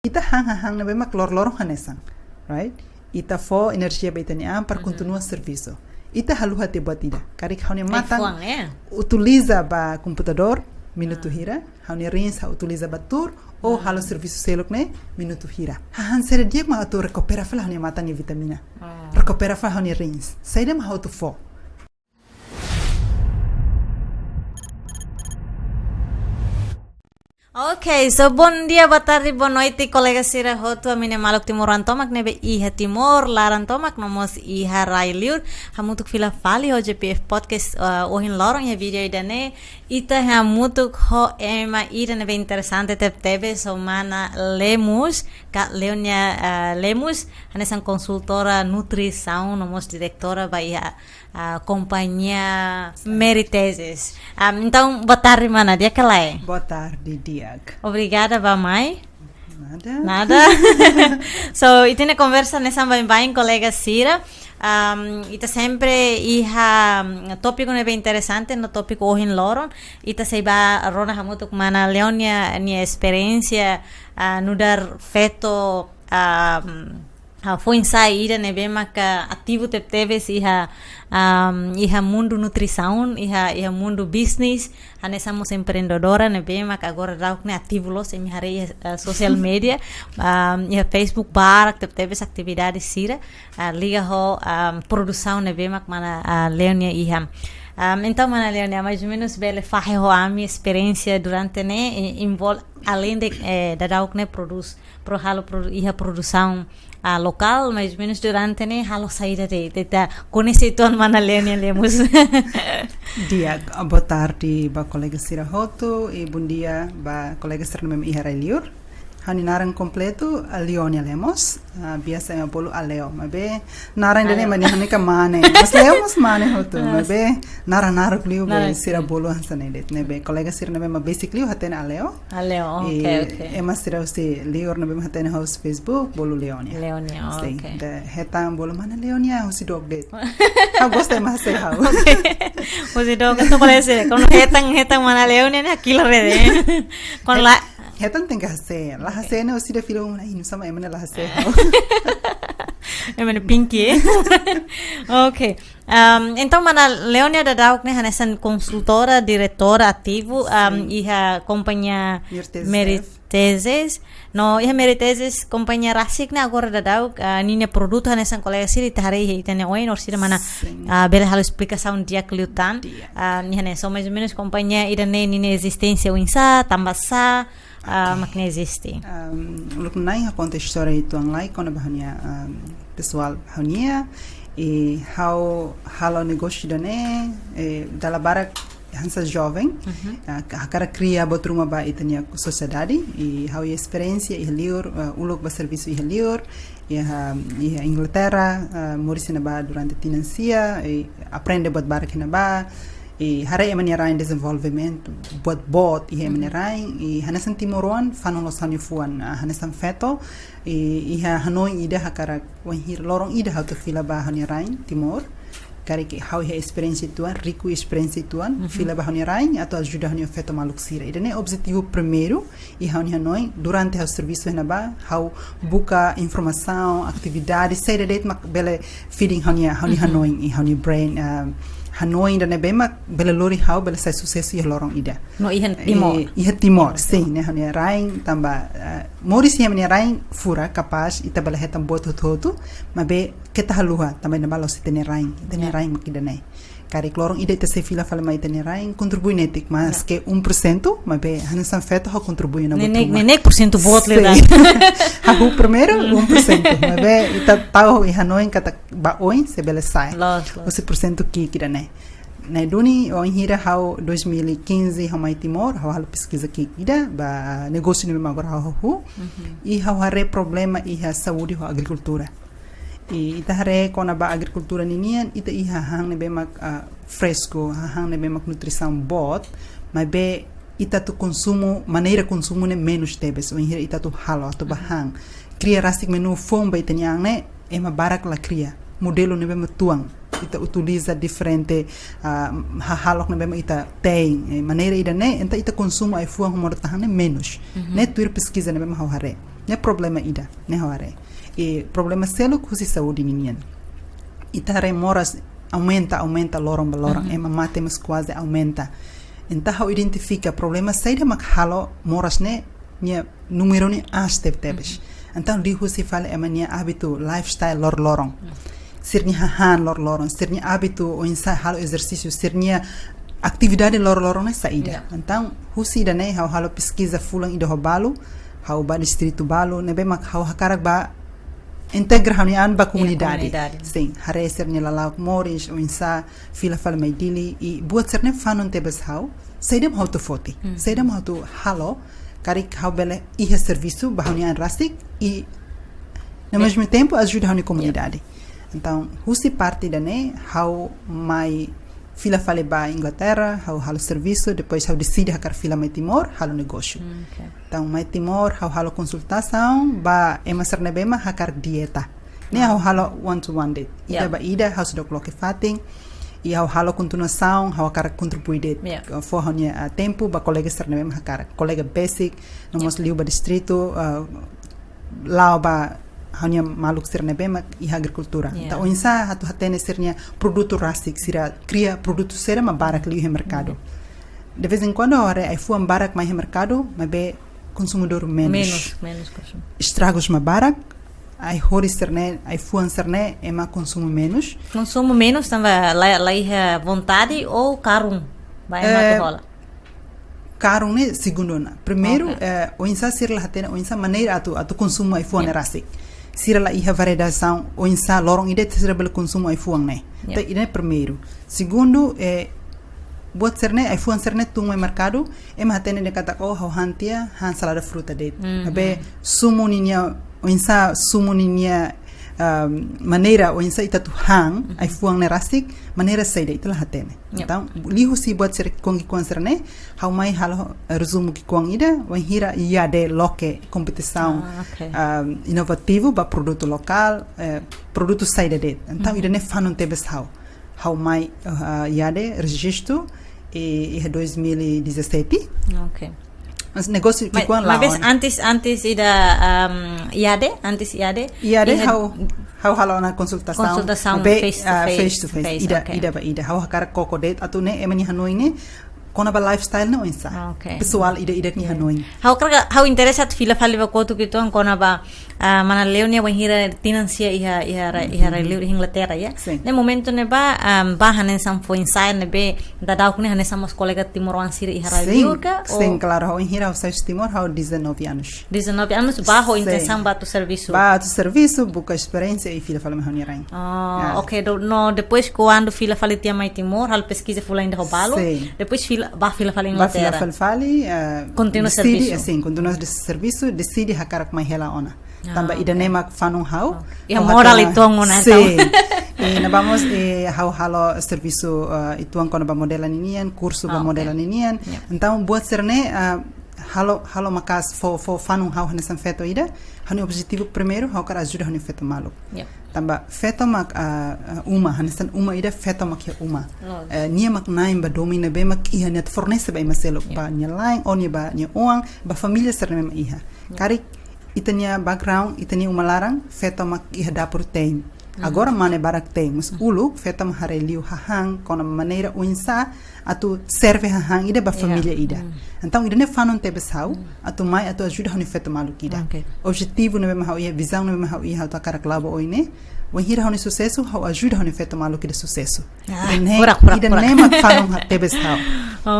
Ita hang na bema lorong hanesan, right? Ita fo energia baitania para continuar serviço. Ita haluha te batida. Kari haune matan utiliza ba computador minuto hira, haune rins utiliza ba tour ou halo serviço selok ne minuto hira. Han sere dia ma tu recupera fala haune matan ni vitamina. Recupera fala haune rins. Saida ma tu fo. Ok, so bom dia, boa tarde, boa noite, colega Sira Hotu, a minha maluk Timoran Tomak, nebe iha Timor, Laran Tomak, nomos iha Railiur, hamutuk fila fali ho GPF podcast, ohin lorong ya video idane, ita hamutuk ho ema ida nebe interessante tebe so mana Lemus, ka Leonia Lemus, hanesan consultora nutrição, nomos diretora ba iha companhia Meriteses. Então, boa tarde, mana, dia que lá é? Boa tarde, dia. Obrigada, Bamai. Nada. So, itine conversa nessa bem colega Sira. Ita sempre iha tópico nebe interessante no tópico hoje em Loron. Ita seiba rona hamutuk mana Leonia nia experiência no dar feto foi insaída nebe maka ativo teve iha mundo nutrição, iha mundo business, ane somos empreendedora nebe maka agora rauk ne ativo los em hari social media, iha Facebook bar teve atividades sira, liga ho produção nebe mak mana Leonia iha. Então, mana Leonia, mais ou menos bele fahe ho a minha experiência durante ne envolve além de da rauk ne produz pro halo iha produção local, mais ou menos durante ne halo saída de conhecer tuan mana Leonia Lemus. Dia, boa tarde, ba colega Sira Hotu e bom dia ba colega Sira Mem Iha Railiur. Hani narang completo a Leonia Lemos, biasa yang bolu a Leo, mabe narang dene mani hani ka mane, mas Leo mas mane Hotu, mabe narang liu be Sira bolu hansanedet, nebe colega Sira nebe ma basically hatena a Leo. A Leo, okay. Ema Sira usi Leor nebe ma hatena house Facebook bolu Leonia. Leonia, okay. De hetam bolu mana Leonia usi dog det. Ha gosta mas se ha. Usi dog to parece, con hetan mana Leonia ne aquilo rede. Con la Hetan tem que hacer. La hacer no si de filo una y no sama emana la hacer. Emana pinky. Okay. Então mana Leonia da Dauk ne hanesan consultora, diretora ativo iha companhia Meriteses. No iha Meriteses companhia Rasik ne agora da Dauk nine produto hanesan colega siri tahari itene oi nor sira mana bela halo explicação dia kliutan. Niha ne so mais ou menos companhia idane nine existência winsa tambasa makna existe. Luk nai ha conta história itu anglai kona bahania pessoal bahania e how halo negócio dane dala barak hansa jovem cara cria botruma ba itania sociedade e how experiência e lior ulok ba serviço e lior e Inglaterra morisi na ba durante financia e aprende buat barak na ba e hara e manierain desenvolvimento buat e manierain e hanesan timoruan fanon los hanifuan hanesan feto e hanoi ida hakara wahir lorong ida how to fila ba hanierain timor kari que how he experiência tuan rico experiência tuan fila ba hanierain atau ajuda hanio feto maluk sira ida ne objetivo primeiro e hanoi durante o serviço na ba how buka informação atividade sei de mak bele feeding hanoi e hani brain Hanoi da nebema bela lori hau bela sai sucesso e lorong ida. No ihan Timor. Ihan Timor, sim, né? Hania rain tamba moris ia mania rain fura capaz ita bela hetam boto todo, mabe kita haluha também na balo se tene rain makidane. Kari lorong ida ita se fila fala mai tene rain contribui netik mas que 1%, mabe hanesan feto ha contribui na boto. Nenek % voto le dan. Hagu primeiro 1%, mabe ita tau e Hanoi kata ba oi se bela sai. Ose % kidane. Na duni o hira how 2015 how mai Timor how hal pesquisa que ida ba negócio no agora how e how hare problema e a saúde a agricultura e ita hare kona ba agricultura ninian ita iha hang ne bemak fresco hang ne bemak nutrição bot mas be ita tu consumo maneira consumo ne menos tebes o hira ita tu halo tu bahang cria rasik menu fomba itanyang ne ema barak la cria modelo ne bema tuang ita utiliza diferente halok na bema ita tem maneira ida ne enta ita consumo ai fuang mortahan ne menos ne tuir pesquisa ne bema hare Ne problema ida, ne hore. E problema selo kusi saúde ninguém. Ita remoras aumenta lorong, e matemas quase aumenta. Então, how identifica problema saída mak halo moras ne número ne tebes. Então, dihu se fala é hábito lifestyle lorong. Sirnya hahan lorong, sirnya hábito o insa halo exercício, sirnya atividade lorong ne saída. Então, husi da ne halo pesquisa fulang ida hobalo, hau ba distrito balo, nebe mak hau hakarak ba integra hanian ba comunidade. Sim, hare sirnya lalauk moris o insa fila fala mai dili e buat sirnya fanon tebes hau, saída hau to foti, saída hau to halo, karik hau bele ihe serviço ba hanian rasik e no mesmo tempo ajuda a comunidade. Então, husi parte da ne hau mai fila fale ba Inglaterra, hau serviço, depois hau decide hakar fila mai Timor, halo negócio. Então, mai Timor, hau consultação, ba ema sernebema hakar dieta. Ne hau one-to-one date. Ida ba ida, hau sudah coloque fating, e hau continuação, hau hakar contribui date. For hau tempo, ba colega sernebema hakar, colega basic, nomos liu ba distrito, lao ba hanya maluk sirne bema e agricultura. Então, insa hatu hatene sirnya produto rasik, sira cria produto sera ma barak liu mercado. De vez em quando ora ai fuam barak mai mercado, mas be consumidor menos consumo. Estragos ma barak, ai hori sirne, ai fuam sirne e ma consumo menos. Consumo menos tamba lá vontade ou caro vai ma rola. Caro ne segundo na. Primeiro, o insa sir la hatene, o insa maneira atu consumo ai fuam rasik. Sira la iha variação o insa lorong ide tsira bel consumo ai fuang ne. Então, ide primeiro. Segundo, buat serne ai fuang serne tung mercado, hatene de kata hau hantia han salada fruta de. Abe sumo ninya o insa sumo ninya maneira o insa ita tu hang ai fuang ne rasik maneira saida itulah hatene. Então, lihu si buat ser kongi kuang serne, hau mai halo resumo ki kuang ida, wan hira ia de loke competição inovativo ba produto local, produto saida de. Então, ida ne fanon tebes hau mai ia de registro e 2017. Okay. Mas negócio que quando lá. Mas antes ida IADE hau halo na consultação face to face ida hau hakar koko date atu ne emani hanoi ne kona ba lifestyle no insa pessoal ida ni hanoi hau interessat fila fali ba kotu gitu kona ba mana leonia wan hira tinancia iha leo Inglaterra ya ne momento ne ba hanen sam fo inside ne be dadau ne hanen sam os colega timoran sira iha leo ka sim claro hau hira o sais timor hau 19 anos ba ho intenção ba tu serviço buca experiência e fila fala me hanirain ok no depois quando fila fali tia mai timor hal pesquisa fula ainda robalo depois fila fali Inglaterra fila fali continua serviço sim continua de serviço decide hakarak mai hela ona tamba ida nemak fanung hau e moral itong una sim e na vamos hau halo serviço ituang kono ba modela ninian curso ba modela ninian então buat serne halo makas fo fanung hau hanesan feto ida hani objetivo primeiro hau kara ajuda hani feto malu tamba feto mak hanesan ida feto mak ya nia mak naim ba domina be mak iha net fornece ba imaselo ba nya lain oni ba nya uang ba familia serne ma iha kari itania background itania larang feto mak iha dapur tem agora mane barak tem mas ulu feto mak hareliu hahang kona maneira uinsa atu serve hahang ida ba família ida então ida ne fanon tebes hau atu mai atu ajuda honi feto malu ida objetivo ne ma hau ia visão ne ma hau ia ta cara clavo oine wan hira honi sucesso hau ajuda honi feto malu ida sucesso ida ne ma fanon tebes hau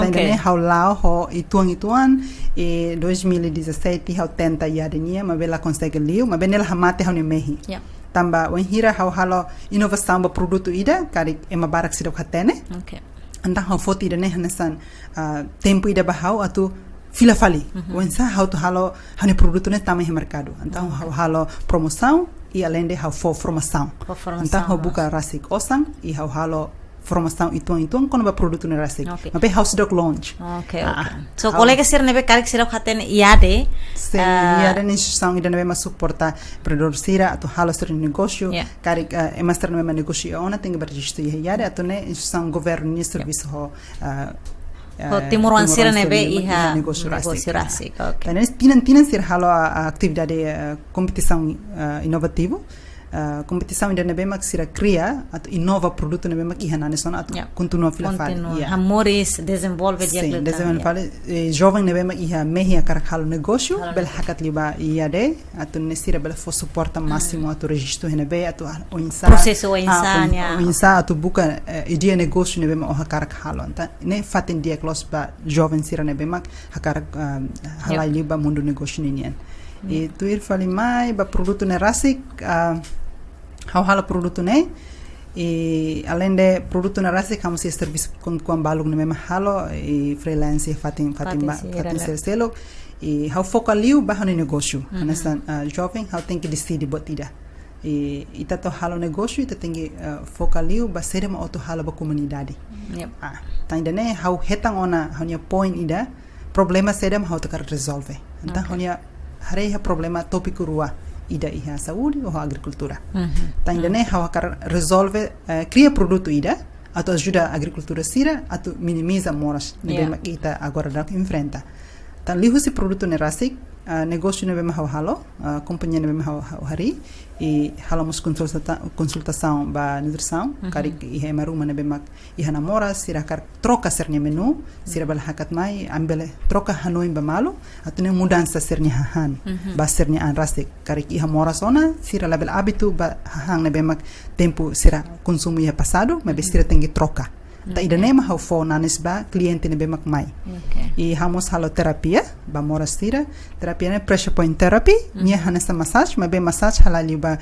ida ne hau lao ho ituan e 2017 hau tenta ia denia ma bela consegue liu ma benela hamate honi mehi tamba wan hira hau halo inovação ba produto ida kari ema barak sidok hatene então hau foto ida ne hanesan tempo ida bahau atu fila fali wensa hau tu halo hani produto ne tamai mercado então hau halo promoção e além de hau formação então hau buka rasik osang e hau halo formação ituan kono ba produto ne rasik ma be house dog launch so colega ser nebe karik sira khaten iade iade ni sang ida nebe masuk porta produsira atau halo ser negócio karik master nebe negócio ona tem registro iade atau ne sang governo ni serviço ho Timuruan sira nebe iha negócio rasik. Okay. Tinan sir halo a atividade competição inovativo. Competição ainda nebe mak sira cria atau inova produto nebe mak iha nane sona atau continua fila fali. Hamoris desenvolve dia kleta. Desenvolve jovem nebe mak iha mehi akarak halo negócio bel hakat liba ia de atau nesira bel fo suporta máximo atau registro nebe atau o insa processo o insania. O insa atau buka idea negócio nebe mak o hakarak halo. Anta ne fatin dia close ba jovem sira nebe mak hakarak halai liba mundo negócio ninian. E tu ir fali mai ba produto ne rasik how hala produto ne e além de produto na rasik kamo se serviço com balog ne mema halo e freelance fatin selo e how foca liu ba no negócio understand jovem how tem que decidir botida e ita to halo negócio ita tem que foca liu ba ser ma auto halo ba comunidade tá ainda ne how hetang ona how nia point ida problema sedem how to resolve então how nia hareha problema tópico rua ida iha saúde ou agricultura. Tá ainda né how resolve cria produto ida atau ajuda a agricultura sira atau minimiza moras nebe kita agora dak enfrenta. Tá lihu si produto ne rasik negócio nebe ma halo companhia nebe ma hari e halamos consultação ba nutrição kari iha maruma nebe mak iha namora sira kar troca sernya menu sira bal hakat mai ambele troca hanoim ba malu atau ne mudança sernya hahan ba sernya an rasik kari iha mora sona sira label habitu ba hang nebe mak tempo sira consumo iha passado mas sira tengi troca ta ida nema how fo nanis ba cliente nebe mak mai e hamos halo terapia ba mora sira terapia ne pressure point therapy nia hanesa massage mas be massage halali ba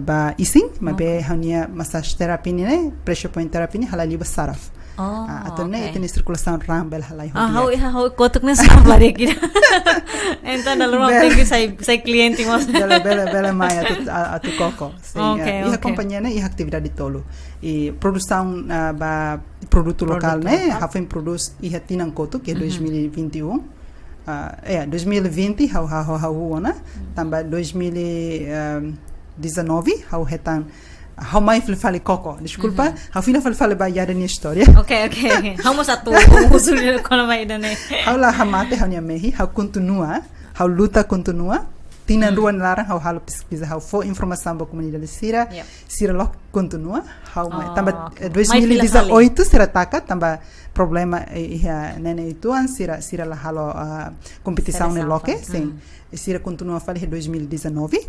ba ising mas be hania massage therapy ne pressure point therapy ne halali ba saraf atau ne itini circulação rambel halai how kotuk ne sabar ya kira então dalam waktu sai cliente mas bela mai atu koko iha companhia ne iha atividade tolo e produção ba produto local ne hafem produz iha tinang kotuk que 2021 2020 how ona tambah 2019 how hetan how mai fale coco desculpa how fina fale ba yada ni história okay how satu usul kono mai dane how la hamate how nia mehi how continua how luta continua tinan ruan larang how halo pesquisa how for informação ba comunidade sira lo continua how mai tamba 2018 sira taka tamba problema nene ituan sira la halo competição ne loke sim sira continua fale 2019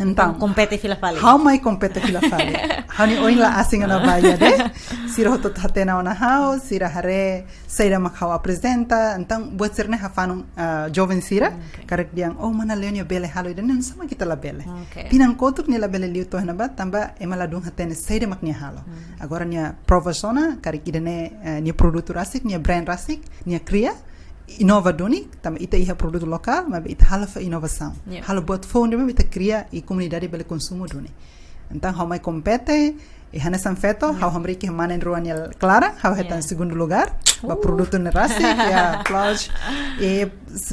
então compete fila fali how mai compete fila fali how ni oin la asing na baya de sira hotot hatena ona how sira hare saira mak how apresenta então buat sirne hafanu jovem sira karek diang mana leonia bele halo dan sama kita la bele pinang kotuk ni la bele liu to na ba tamba emala dung hatena saira mak ni halo agora nia professiona karek idene ni produto rasik ni brand rasik ni cria inova doni também ita iha produto local mas ita hala fa inovação hala buat phone mas ita cria e comunidade bele consumo doni então how mai compete e hanesan feto how hamri que manen ruaniel clara how hetan segundo lugar ba produto ne rasik aplausos e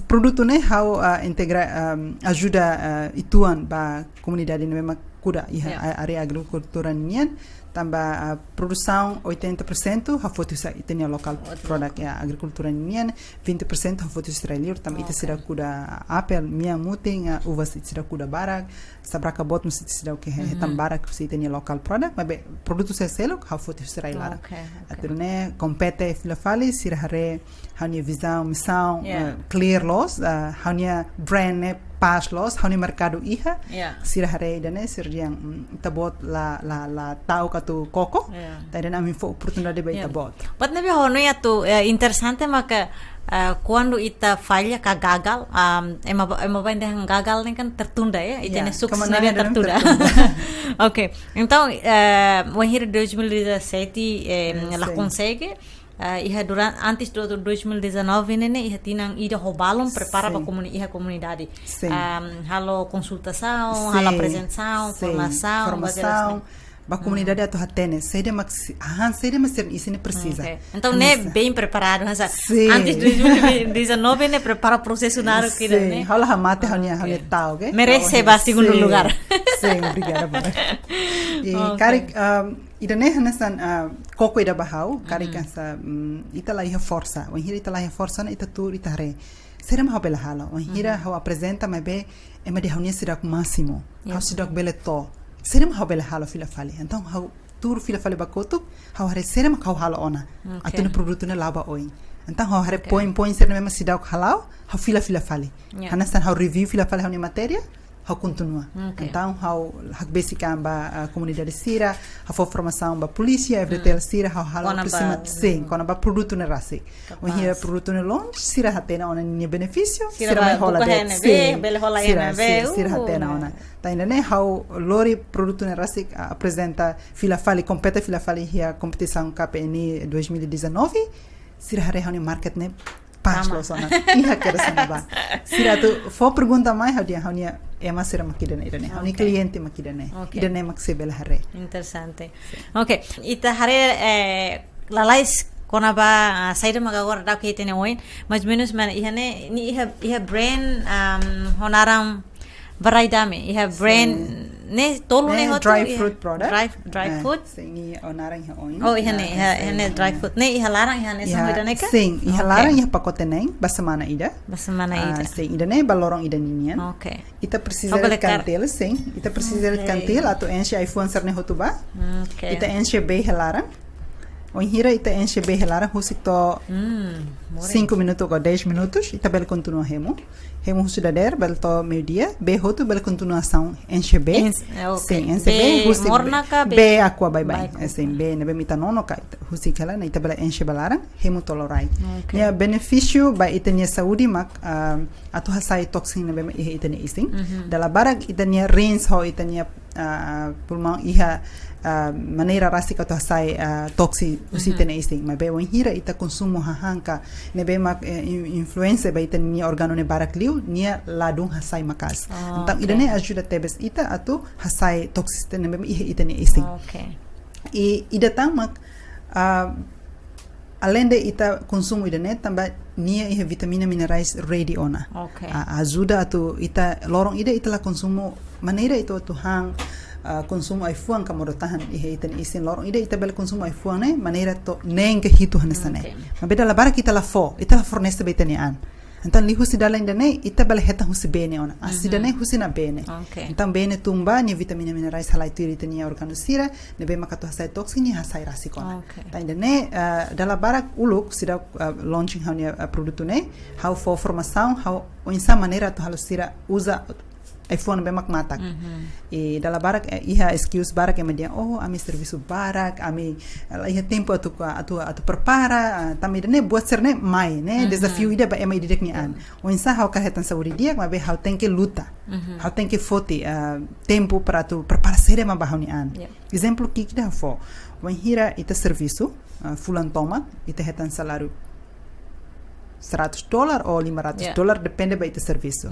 produto ne how integra ajuda ituan ba comunidade ne memang kuda iha area agricultura nian tambah produção 80% ha foto sa itenia local product agricultura nian 20% ha foto israeliano também ita sira kuda apel mia muting uvas sira kuda barak sabraka bot musit sira ke hetam barak si itenia local product mas produto sa selo ha foto israeliano atune compete filafali sira hare hanya visão missão clear loss hanya brand ne pas los hanya mercado iha sira hare dane sir yang tabot la tau katu koko dan amin fo oportunidade ba tabot but nabi hono ya tu interessante maka quando ita falha ka gagal ema benda yang gagal ni kan tertunda ya itene sukses nabi tertunda okay então o hir 2017 la consegue antes do 2019 nene iha tinang ida robalom prepara para iha comunidade halo consultação halo apresentação formação ba comunidade atu hatene seide mas isso precisa então né bem preparado antes de 2019 né prepara processionário que né halo hamate hanya tal okay merece ba segundo lugar sim obrigada e cari idane hanasan koko ida bahau karikan sa ita la iha força o hira ita la iha força na ita tur ita re serem ha bela hala o hira ha apresenta mabe ema de haunia sidak máximo ha sidak bele to serem ha bela hala fila fali então ha tur fila fali bakotuk ha hare serem ka hala ona atune produto na laba oi então ha hare point serem mema sidak halau ha fila fali hanasan ha review fila fali haunia matéria how continua. Então, how basicamente a comunidade sira, how formação ba polícia, everything sira, how hala aproxima sim, quando ba produto na rasi. O hira produto na longe, sira hatena ona ni benefício, sira vai rola de sim, sira hatena ona. Tá ainda né how lori produto na rasi apresenta fila fali compete fila fali hia competição KPN 2019, sira hare hone market ne pas lo sana. Iha kera sana ba. Sira tu fo pergunta mai how dia haunia ema sira makidane idane. Hauni cliente makidane. Idane maksebel hare. Interessante. Okay. Ita hare lalais kona ba saida magagora da ke tene oin. Mais menos man ihane ni iha brain honaram variedade. Iha brain ne tolu ne hotu dry fruit product. Dry fruit. Sing onarang iha oin. Oh ihane dry fruit. Ne iha larang ihane sampai dane ka? Sing iha larang iha pakote neng basamana ida. Basamana ida. Sing ida ne balorong ida ninian. Okay. Ita precisa de cantil, sim. Ita precisa de cantil atau enche iPhone serne hotu ba. Okay. Ita enche be larang. O hira ita enche be larang husik to 5 minutos ou 10 minutos, ita bel continua remo. Remo sudah der, bel to meio-dia, be hotu bel continuação enche be. Sim, enche be, husik be aqua bye. Sim, be nebe mita nono ka husik ela na ita bel enche belarang, remo tolorai. Ya benefício ba ita nia saúde mak atu hasai toxin nebe ita nia ising. Dala barak ita nia rinse ho ita nia pulmão iha maneira rasi ka to sai toxi usite ne ising ma be won hira ita consumo hahanka ne be mak influencer ba ita ni organo ne barakliu nia ladung hasai makas então ida ne ajuda tebes ita atu hasai toxiste ne be ita ne ising e ida tamak além de ita consumo ida ne tamba nia iha vitamina minerais ready ona ajuda atu ita lorong ita la consumo maneira itu atu hang consumo ai fuang kamorotahan ihe iten isin lorong ita bel consumo ai fuang ne maneira to neng ke hitu hanesane ma beda la bara kita la fornece betani an então li husi dala indane ita bel heta husi bene ona asidane husi na bene então bene tumba ni vitamina minerais halai tiri tenia organusira ne be makato hasai toxini hasai rasikona ta indane dala bara uluk sida launching haunia produto ne how for formação how o insa maneira to halusira usa iPhone bemak matak. E dala barak iha excuse barak dia ami serviço barak, ami iha tempo atu prepara, também ne buat serne mai, ne desafio ida ba ema direct ni an. O insa how kahetan saúde dia, mas be how tem que luta. How tem que fote tempo para tu prepara sere ma ba ni an. Exemplo que da fo. Wan hira ita serviço, fulan toma, ita hetan salário $100 ou $500, depende ba ita serviço.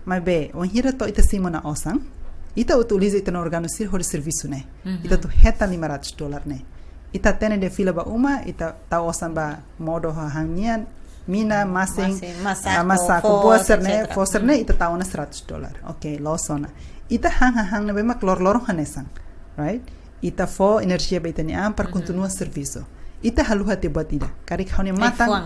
Mas be, on hira to ita simona osang, ita utiliza ita no organisir hori serviço ne. Ita tu heta $500 ne. Ita tene de fila ba uma, ita ta osang ba modo hangian, mina masing, masako foser ne, ita ta ona $100. Okay, losona. Ita hang ne be mak lor hanesang, right? Ita fo energia ba ita ni am par continua serviço. Ita haluha te buat ida. Karik haune matang,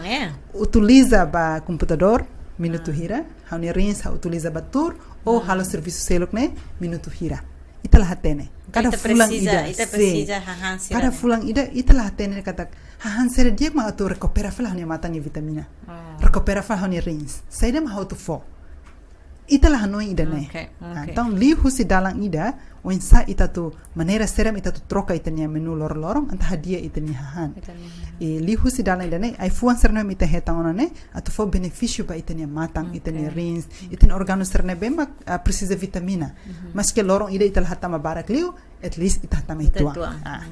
utiliza ba computador, minuto hira, hauni rinse ha utiliza batur ou halo serviço selok ne minuto hira. Ita lah hatene. Kada fulang ida. Ita precisa hahan sira. Kada fulang ida ita lah hatene kata hahan sira dia ma atu recupera fala hauni mata ni vitamina. Recupera fala hauni rinse. Saida ma how to fo. Ita lah hanoi ida ne. Então li husi dalang ida o insa ita tu maneira seram ita tu troca ita nia menu lorong anta hadia ita nia hahan. E li husi dalang ida ne ai fuan serna ita hetang ona ne atu fo benefício ba ita nia matang ita nia rinse ita organo serna bema precisa vitamina. Mas que lorong ida lah hatama barak liu at least ita hatama itua.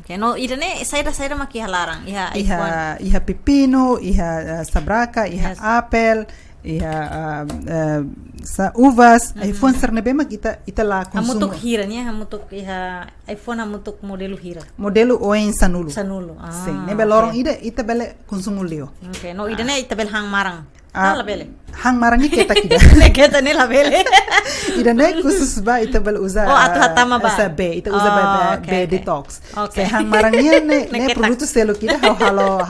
Okay, no ida ne saida maki halarang iha pepino, iha sabraka, iha apel, iha uvas, iPhone serna bema ita la consumo. Hamutuk hira nya, hamutuk iha iPhone hamutuk modelu hira. Modelu oen sanulu. Sanulu. Sim, nebe lorong ida ita bele consumo leo. Okay, no ida ne ita bel hang marang. La bele. Hang marangnya kita kita. Kita nih la bele. Ida ne khusus ba ita bal uza. Atu hatama ba. Asa B, ita uza ba Okay, B detox. Okay. Hang marangnya ne Ketak. produto selo kita halo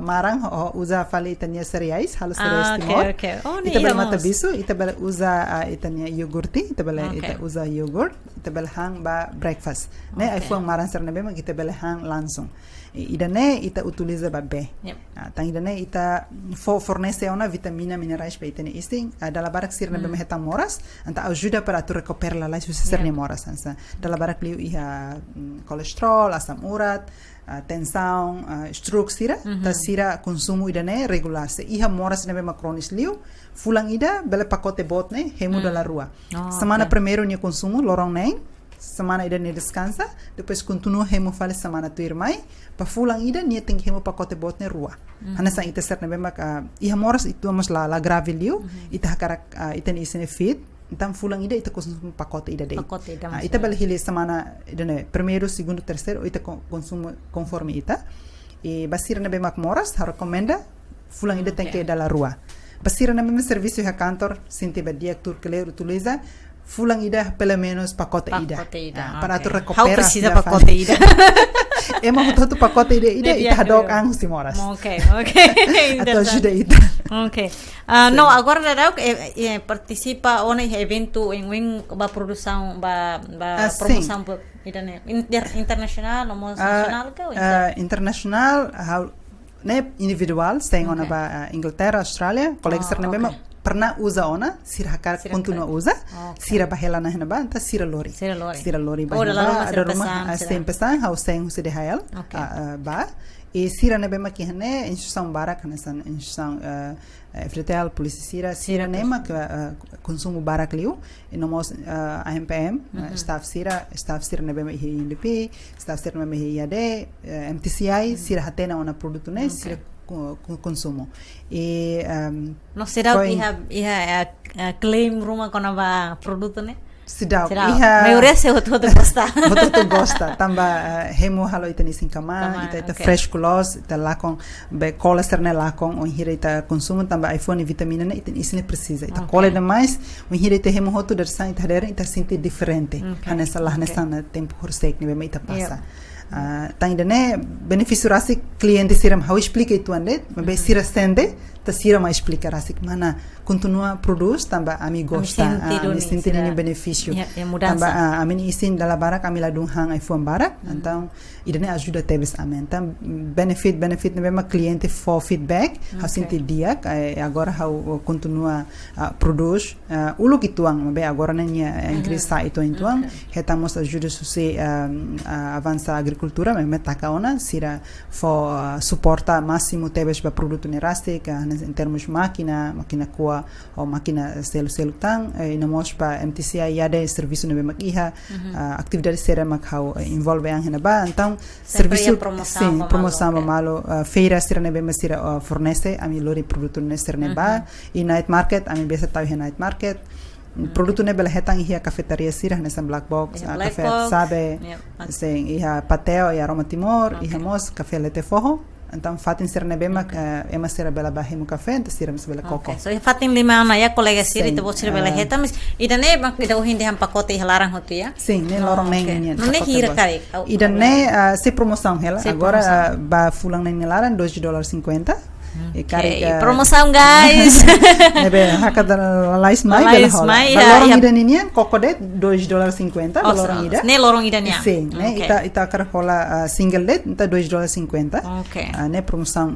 marang uza fali itanya cereais, halo cereais timor. Okay. Oh, Ita bal vamos. mata bisu, ita bal uza itanya yogurti, ita bal Okay. ita uza yogurt, ita bal hang ba breakfast. Ne Okay. ai fuang marang serna bema kita bal hang langsung. Ida ne ita utiliza ba B. Yep. Tang ida ne ita fornece una vitamina minerais para itene isting dalla barak sirna bema heta moras anta ajuda para tu recuperar la lais sirne moras ansa dalla barak liu iha colesterol asam urat tensão stroke sira ta sira consumo ida ne regular se iha moras ne bema cronis liu fulang ida bele pacote bot ne hemu dalla rua semana primeiro ne consumo lorong ne semana ida ne descansa depois continua hemu fale semana tu irmai pa fulang ida nia ting hemu pacote botne rua hana sa ita serna bema iha moras itu amos la grave liu ita hakarak ita ni isene fit então fulang ida ita consumo pacote ida dei ita bel hili semana ida ne primeiro segundo terceiro ita consumo conforme ita e basira na bema moras ha recomenda fulang ida tem que dar la rua basira na bema serviço ha cantor sinti ba diretor que le utiliza fulang ida pelo menos pacote ida para tu recuperar. How precisa pacote ida? Emang tu pacote ida ita hadok ang si moras. Okay. Atau ajuda ida. Okay. No, agora dará que participa on evento em ba produção ba promoção ida ne internacional ou nacional que internacional ne individual sem ona ba Inglaterra, Australia, colegas serna bema pernah usa ona sira hakar continua usa sira bahela na hena ba anta sira lori ba ada rumah sempre hau sem se de hael ba e sira na bema ki hene instituição barak hanesan instituição Fretel polícia sira nema que consumo barak liu e nomos AMPM staff sira na bema hi INDP staff sira na bema hi IAD MTCI sira hatena ona produto ne sira consumo e no será que iha claim rumah kona ba produto ne sidau iha maioria se hotu gosta tamba hemo halo itani sinkama ita fresh kulos ita lakon be colesterol ne lakon on hira ita consumo tamba iPhone vitamina ne ita isne precisa ita cole demais on hira ita hemo hotu der san ita dera ita sinti diferente hanesa lah nesa na tempo horsek ne be ita passa Tang ne benefício rasi cliente siram how explica itu ande be sira sende ta sira ma explica rasi mana continua produz tamba ami gosta ami senti ni benefício tamba ami isin dala barak ami ladung hang iPhone barak então idane ajuda tebes amen tam benefit ne bema cliente for feedback how senti dia agora how continua produz ulu kituang be agora nenya increase itu intuang hetamos ajuda susi avança agricultura me metaka ona sira for suporta máximo tebes ba produto nerastic em termos máquina kuah ou máquina selo tang inamos pa MTCI IAD serviço ne bema iha atividade sera mak how envolve ang ba então serviço promoção malo feira sira ne bema sira fornece ami lori produto ne sira ne ba e night market ami biasa tahu night market produto ne bela hetang iha cafeteria sira nessa black box café sabe sem iha pateo e aroma timor iha mos café lete forro então fatin sira ne bema ema sira bela bahimo café então sira mes bela coco so fatin lima na ya colega sira ite bo sira bela heta mas ida ne mak ida o hindi ham pacote larang hotu ya sim ne lorong nem não ne hira kare ida ne se promoção ela agora ba fulang nem larang $2.50 promoção guys nebe hakada lais mai bela hola lorong ida ninian kokodet $2.50 lorong ida ne lorong ida nya sim ne ita kar hola single det ita $2.50 ne promoção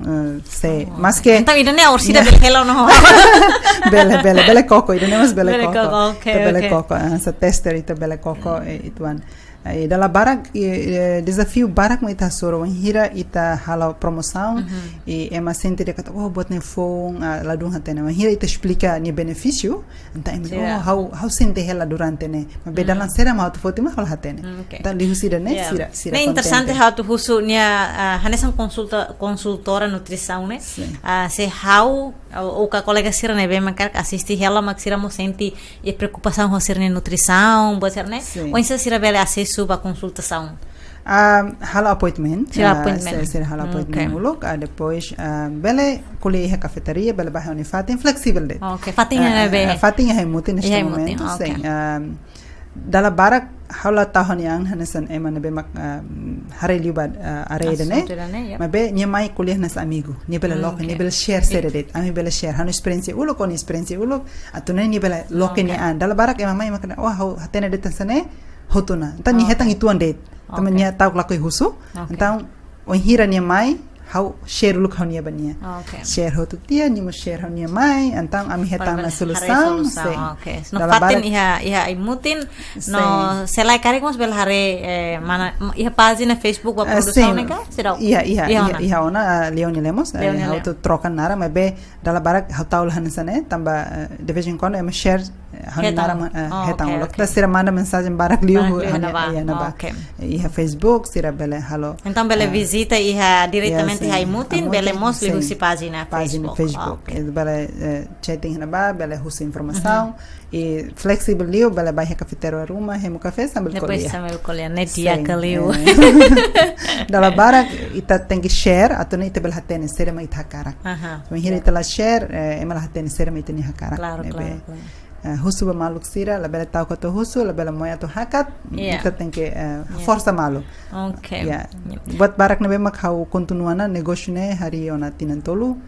se mas que então ida ne orsida bel hello no bele coco ida ne mas bele coco bele coco sa tester ita bele coco ituan dalam barak desafio barak mo ita soro hira ita hala promoção e ema sente de kata buat ne phone ladung hatene hira ita explica ni benefício então how sente ela durante ne bedalan sera ma tu foto ma hal hatene então lihusida ne sira ne interessante how tu husu nia hanesan consultora nutrição ne se how o ka colega sira ne be makar assistir ela mak sira mo senti e preocupação com sira ne nutrição buat sira ne ou insa sira bele acesso para consultação Halo appointment. Sira appointment. Sira halo appointment ulok. Depois bele kuliah cafeteria bele bahay ni fatin flexible det. Okay, fatin na be. Fatin hay mutin neste momento. Okay. Dala barak hawla tahon yang hanesan eman be mak hare liubad aredene. Mabe nya mai kuliah nas amigo. Nya bele lok nya bele share seredet. Ami bele share hanu experience ulok on experience ulok atune nya bele lok ni an. Dala barak emang mai makna oh hatene det sane hotuna. Tan ni hetang ituan det. Temennya tahu lakoi husu. Então on hira nya mai how share look how nia bania. Share ho tu tia ni mo share ho nia mai antang ami hetang na solução. Okay. No fatin iha imutin no selai kari mos bel hare mana iha página Facebook wa produção nega será. Iha ona Leoni Lemos how tu trocan nara mas be dala barak how taul hansane tamba de vez em quando em share nara hetang lo ta sira manda mensagem barak liu na iha Facebook sira bele halo. Então bele visita iha diretamente iha imutin bele mos li husi página Facebook. Bele chatting na ba bele husi informação e flexível liu bele vai a cafeteria ruma hemo café sambil depois sambil colher net dia kaliu. Dala barak ita tem que share atau ita bele hatene sira mai thakarak. So hira ita la share emala hatene sira mai tini hakarak. Claro. Husu ba maluk sira la bela tau kato husu la bela moya to hakat kita tem que força malu. Okay. Buat barak na be mak hau continuana negócio ne hari ona tinantolu.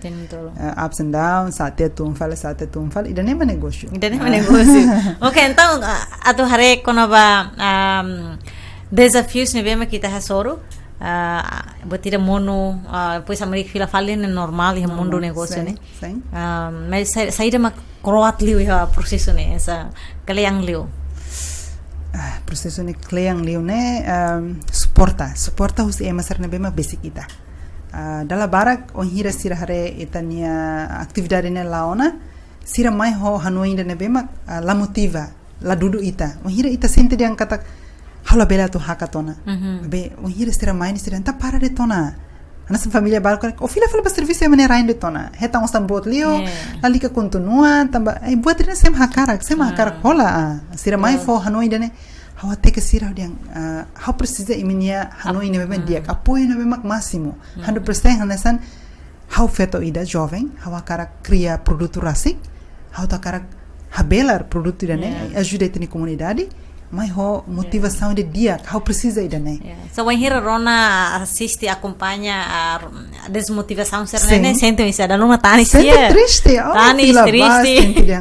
Ups and downs, sate tumfal ida nema negócio. Okay, então atu hare kono ba desafios ne be mak kita hasoro. Botira mono pois Amerika fila falin é normal e mundo negócio né mas saída mak croat liu ya processo né essa kaliang liu processo ne kaliang liu né suporta os emasar ne bema basic ita dala barak on hira sira hare itania atividade ne laona sira mai ho hanoi ne bema la motiva la dudu ita on hira ita sente diang kata hala bela tu hakatona be on hira sira mai ni sira ta para de tona Nossa família barco o filho fala para serviço é maneira ainda tona heta um sambot lio ali que continua tamba ai buat ne sem hakarak hola sira mai fo hanoi dane hawa te que sira diang how precisa iminia hanoi ne bem dia apoio ne bem máximo 100% hanesan how feto ida jovem hawa cara cria produto rasik how ta cara habelar produto dane ajuda a comunidade mas ho motivação de dia how precisa ida né so when here Rona assiste acompanha a desmotivação ser né sente isso da luma tani triste triste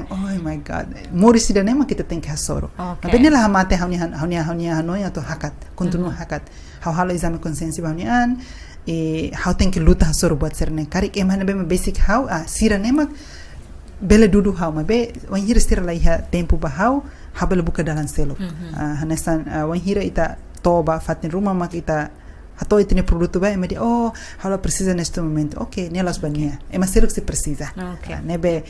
oh my god moris ida né mas kita tem que hasoro bene la hamate haunia hanoi atau hakat continua hakat how halo exame consciência bahunian e how tem que luta hasoro buat ser né kari emana bem basic how sira né mas bela dudu how mas be when here stira lá tempo bahau habel buka dalam selo hanesan wan hira ita toba fatin rumah mak ita hato itine produto ba emedi halo precisa neste momento nelas bania ema selo se precisa nebe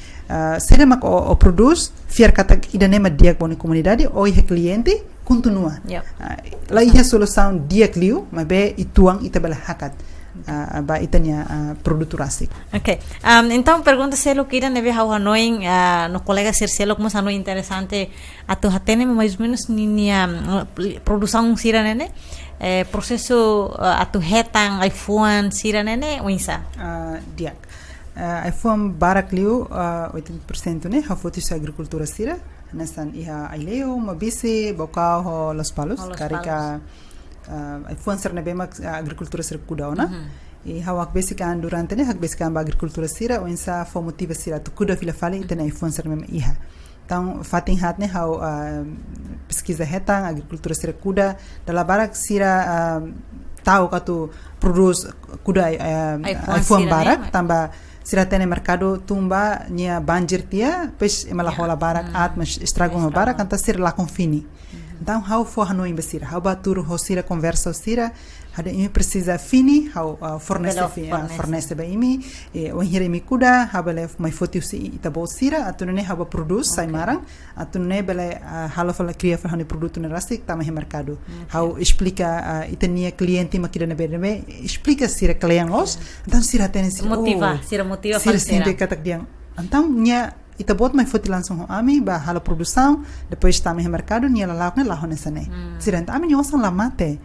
sere mak o produz fiar kata ida nema dia boni comunidade o ihe cliente continua la ihe solução dia clio mabe ituang ita bela hakat ba itania produto rasik. Okay. Então pergunta se lo kira neve how hanoi no colega ser selo como hanoi interessante atu hatene mais ou menos ninia produção sira nene processo atu hetang iPhone sira nene uinsa diak iPhone barak liu 80% ne ha fotos agricultura sira nasan iha aileo mabisi bocao Los Palos karika iPhone ser bema agricultura ser kuda ona e hawak basican durante ne hak basican ba agricultura sira o insa fo motiva sira tu kuda fila fale tena iPhone ser mema iha então fatin hat ne how pesquisa hetang agricultura sira kuda dala barak sira tau katu produz kuda iPhone barak tamba sira tene mercado tumba nia banjir tia pes emala hola barak mas estrago no barak anta sira la confini. Então, how for hanoi basira, how batur ho sira conversa sira, hada imi precisa fini, how fornece ba imi, o hira imi kuda, how bele mai foto si itabo sira, atunne how ba produce sai marang, atunne bele halo fala cria fa hani produto na rasik tama he mercado. How explica itania cliente makida na bebe, explica sira klien los, então sira tene motiva sira sinte katak diang. Então nya ita bot mai foto langsung ho ami ba hala produção depois está no mercado nia la lauk ne la honesa ne sirant ami nyosan la mate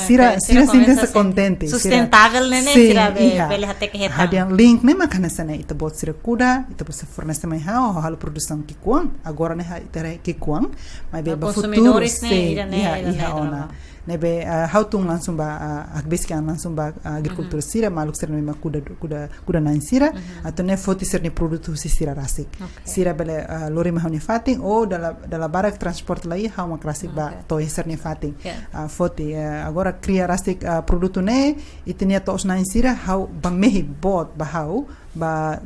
Sira sinta contente. Sustentável, né? Sira bele até que retam. Hadian link né makana sana ita bot sira kuda, ita bot fornece mai halo produção que kuang, agora né ita que kuang, mas be ba futuro iha ona. Nebe how tung langsung ba agbeskan langsung ba agricultura sira maluk sira nema kuda nan sira atau ne foti sira ni produto sira rasik. Sira bele lori mahoni fating o dala barak transport lai how makrasik ba to sira ni fating. Foti agora cria rasik produto ne itenia tos nan sira how ba mehi bot ba how ba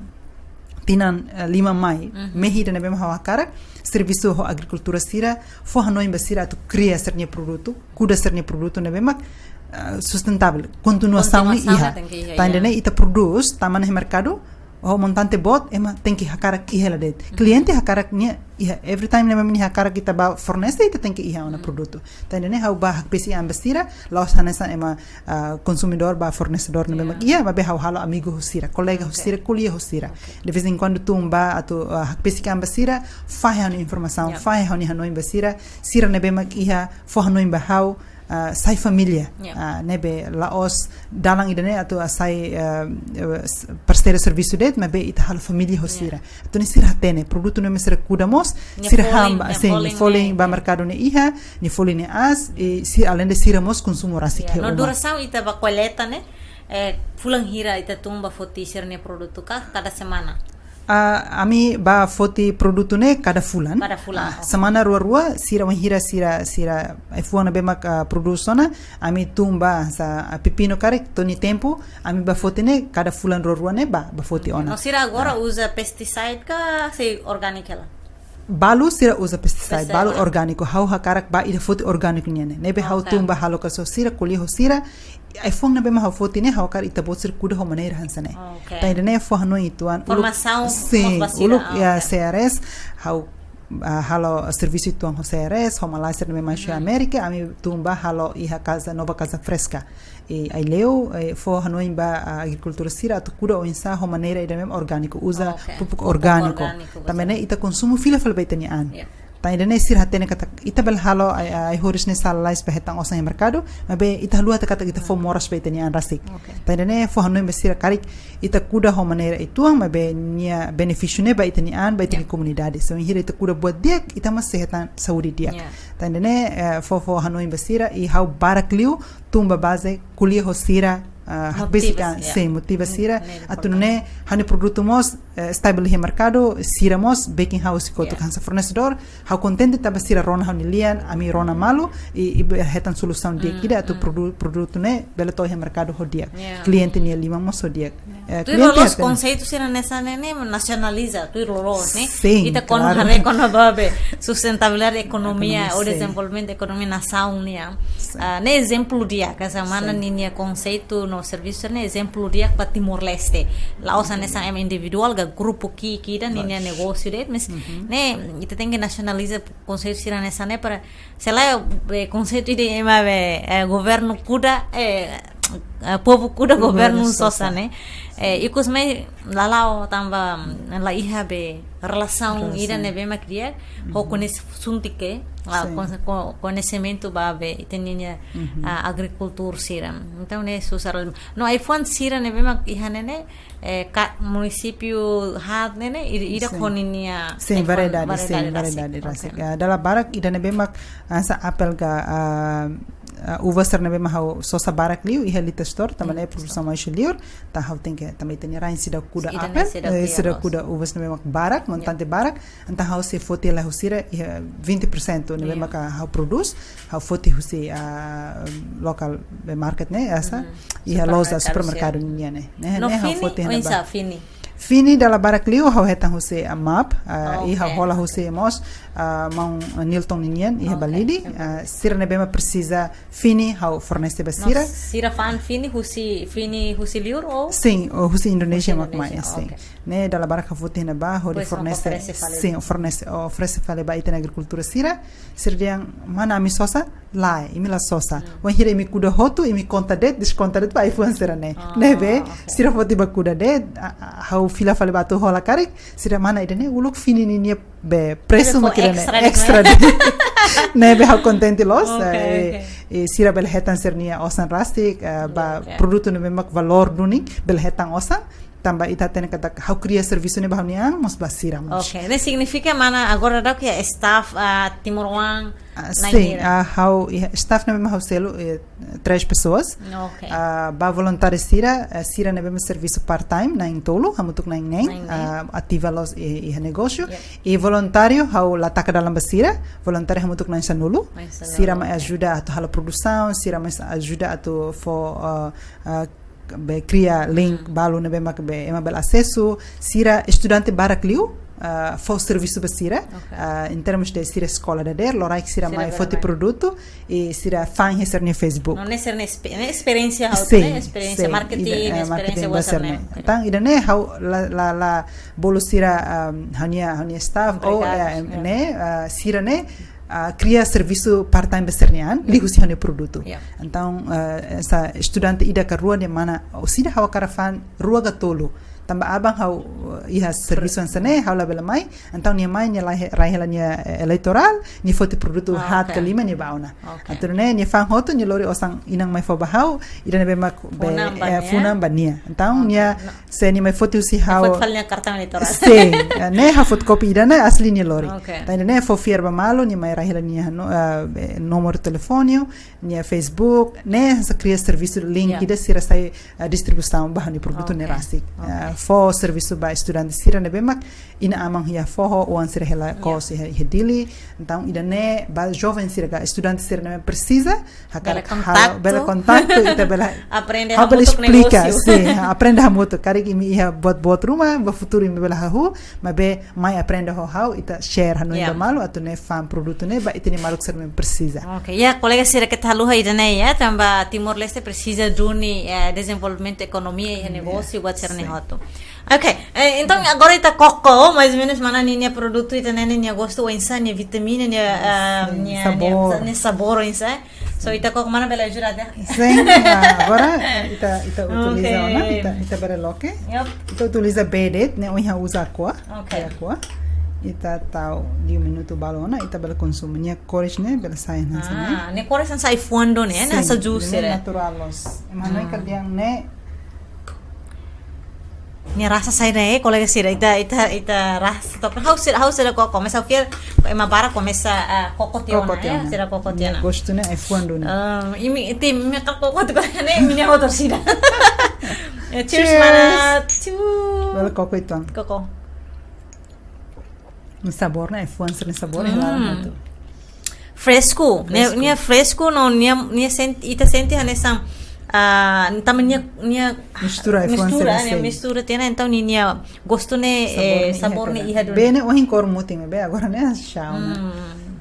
tinan 5 mai mehi da nebe hawa karak serviço ho agricultura sira fo hanoi ba sira tu cria sernia produto kuda sernia produto nebe mak sustentável continuação ni iha tandene ita produce taman he mercado o montante bot ema tem que hakarak ihela det cliente hakarak nia iha every time nebe mini hakarak kita ba fornece ita tem que iha ona produto tandene hau ba hakpesi ambasira laos hanesa ema consumidor ba fornecedor nebe mak iha ba be hau halo amigo hosira colega hosira kuliah hosira de vez em quando tumba atu hakpesi ambasira fahan informação fahan hanoi ambasira sira nebe mak iha fo hanoi ba hau sai família nebe laos dalang idane atau sai parceiro serviço det mas be ita hal família hosira tu ni sira tene produto neme sira kudamos sira hamba sem foling ba mercado ne iha ni foling ne as e si além de sira mos consumo rasik no duração ita ba coleta né fulang hira ita tumba foti sira ne produto cada semana. Ami ba foti produto ne cada fulan. Semana rua sira wahira sira ifuana be mak produsona ami tumba sa pepino karek toni tempo ami ba foti ne cada fulan rua ne ba foti ona. No sira agora usa pesticide ka se organic ela. Balu sira usa pesticide, balu orgânico. Hau hakarak ba ida foti orgânico niane. Nebe hau tumba halo kaso sira kuliho sira iPhone na be ma foti ne hawkar ita bot sir kuda ho maneira hansane ta ida ne fo hano ituan formação uluk ya CRS hau halo serviço tuan ho CRS ho malaser ne mais América ami tumba halo iha casa nova casa fresca e ai leu fo hano imba agricultura sira tu kuda o insa ho maneira ida mem orgânico usa pupuk orgânico também ita consumo fila fal baitani an Tanya dene sir hatene kata ita bel halo ai horis ne salais behetang osang yang mercado mabe ita lua kata kita fo moras be tani an rasik tanya dene fo hanu be sir karik ita kuda ho maneira ituang mabe nia beneficio ne ba itani an ba itani comunidade so hira ita kuda buat dia ita mas sehetan saudi dia tanya dene fo hanu be sir I hau barakliu tumba base kuliah ho sira motiva sira atune hani produto mos stable he mercado sira mos baking house ko to kansa fornecedor how contente taba sira rona hani lian ami rona malu e hetan solução dia kida atu produto ne bela to he mercado ho dia cliente ni lima mos ho dia cliente los conceitos sira nessa ne nacionaliza tu rolos ne ita kon hare kon babe sustentabilidade economia o desenvolvimento economia nação ne exemplo dia casa mana ninia conceito no serviço ne exemplo dia para Timor Leste Laos nessa individual ga grupo ki dan ninia negócio det mas ne ita tem que nacionalizar conceito sira nessa ne para sei lá conceito de governo kuda povo kuda governo sosa ne ikut mai lalau tamba la iha be relação ida ne be makria ho suntique conhecimento babe tenia agricultura sira então ne susar no iPhone sira ne be mak iha ne município hat ne ida koninia sim variedade rasik dala barak ida ne be mak sa apel ga uva ser nebe mahau sosa barak liu iha lita store tamane produção mais liur ta hau tem que também tem rain sida kuda apel sida kuda uvas nebe mak barak montante barak anta hau se foti la husira 20% nebe mak hau produce hau foti husi local market ne asa iha loja supermercado niane ne hau foti na fini dala barak liu hau hetan husi map iha hola husi mos mão Nilton Ninian e Balidi sira nebe ma precisa fini hau fornece basira sira fan fini husi liur ou sim husi Indonesia mak mai sim ne dala baraka fote na ba ho fornece sim oferece fale ba itena agricultura sira yang mana mi sosa lai imi la sosa wan hira imi kuda hotu imi conta det desconta det ba iPhone sira ne nebe sira fote ba kuda det hau fila fale batu hola karik sira mana idane uluk fini ni be preço Tipo, makirane extra, extra ne be how contente los Okay. sira bel hetan sernia osan rastik ba produto ne mak valor duni bel hetan osan tambah ita tene kata how cria serviço ne bahniang mos basira mas Okay, ini significa mana agora dau que staff Timor One sim how staff ne how selo 3 pessoas Okay. ba voluntário sira ne serviço part time na intolo hamutuk na inen ativa los e negócio e voluntário how la taca dalam basira voluntário hamutuk na sanulu sira me ajuda a hala produção sira me ajuda a to for be cria link balu nebe mak be ema bel acesso sira estudante barakliu for serviço basira em termos de sira escola da der lorai sira mai foto produto e sira fan reser no Facebook não ser na experiência experiência marketing experiência baserne tang idane how la bolu sira hanya staff ou ne sira ne cria serviço part-time besernian lihusi hane produto então essa estudante ida ka rua de mana sida hawa karafan rua ga tolo tambah abang hau iha serviço ansane hau la bela mai então nia mai nia rahela nia eleitoral ni foto produto hat kalima ni bauna então ne nia fang hoto ni lori osang inang mai fo bahau ida ne be mak funam bania então nia se ni mai foto si hau foto falnya kartang eleitoral se ne ha foto copy ida na asli ni lori então ne fo firma malo ni mai rahela nia nomor telefonio nia Facebook ne sa cria serviço link ida sira sai distribuição bahani produto ne rasik for serviço ba estudante sira ne bemak ina amang hia forro o ansira hela cosi hedili então ida ne ba jovem sira ga estudante sira ne precisa bela contato ita bela aprende a explica sim aprende muito kari que me ia bot rumah ba futuro me bela hu mas be mai aprende how ita share hanu ida malu atau ne fan produto ne ba itini malu sira ne precisa okay ya colega sira que talu ida ne ya tamba Timor Leste precisa duni desenvolvimento economia e negócio buat ser hoto. Ok, então agora está coco, mais ou menos mana nia produto ita nene nia gosto insa nia vitamina nia sabor insa. So ita kok mana bela jurada? Sim, agora ita utiliza ona, ita bereloke. Ita utiliza bedet, ne oiha usa aqua. Okay. Aqua. Ita tau 10 minuto balona, ita bela consumo nia cores ne bela sai nasa ne. Ne cores sai fundo ne, nasa juice ne. Naturalos. Mana kadiang ne ni rasa saya ne colega sira ita rasa to how sira koko mesa fiel ema bara começa cocotiona sira cocotiona gosto ne é fundo ne imi ti me koko to ne minha outra sira cheers mana bela coco então coco no sabor ne é fundo ne sabor é muito fresco ne fresco no nia senti ita senti hanesam também mistura tem então nia gosto ne sabor ne iha bene o hinkor muting be agora ne chau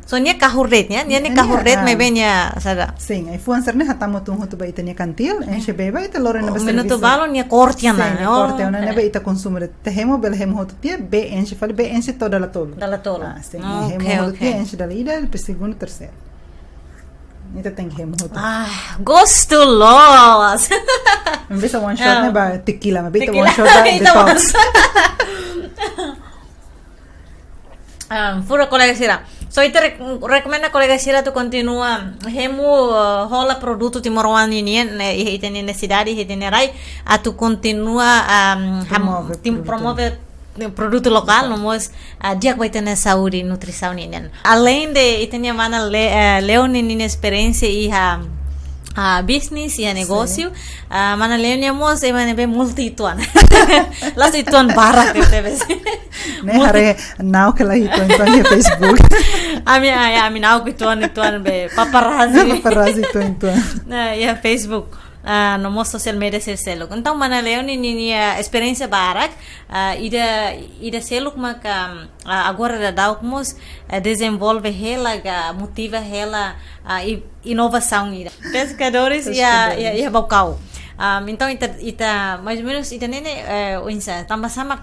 so nia kahurret nia ne kahurret me benya sada sim ai fuancer ne hatamo tung hotu ba itania kantil enche beba ita lore na serviço minuto balo nia cortiana cortiana ne be ita consumere te hemo bel hemo hotu tie be enche fale be enche toda la tolo sim hemo hotu tie enche dala ida pe segundo terceiro Nita tem que muito. Gostolos. Mas one shot ne ba tequila, mas bita one shot da detox. Fura colega sira. So ita recomenda colega sira tu continua hemu hola produto Timor One ini ita necessidade ita rai atu continua promove produto local, nomos dia vai ter saúde e nutrição nian. Além de itanya mana leone nini experiência e business e negócio, mana leone mos e mana be multi-tuan. Las ituan barak tebe. Ne hare now que la ituan no Facebook. Ami now que tuan be paparazzi tuan. Ya Facebook. No social media selo. Então mana leone nini experiência barak ida seluk maka agora da daukmos desenvolve ela motiva ela inovação ida pescadores e bocau então ita mais ou menos ita nene insa tambah sama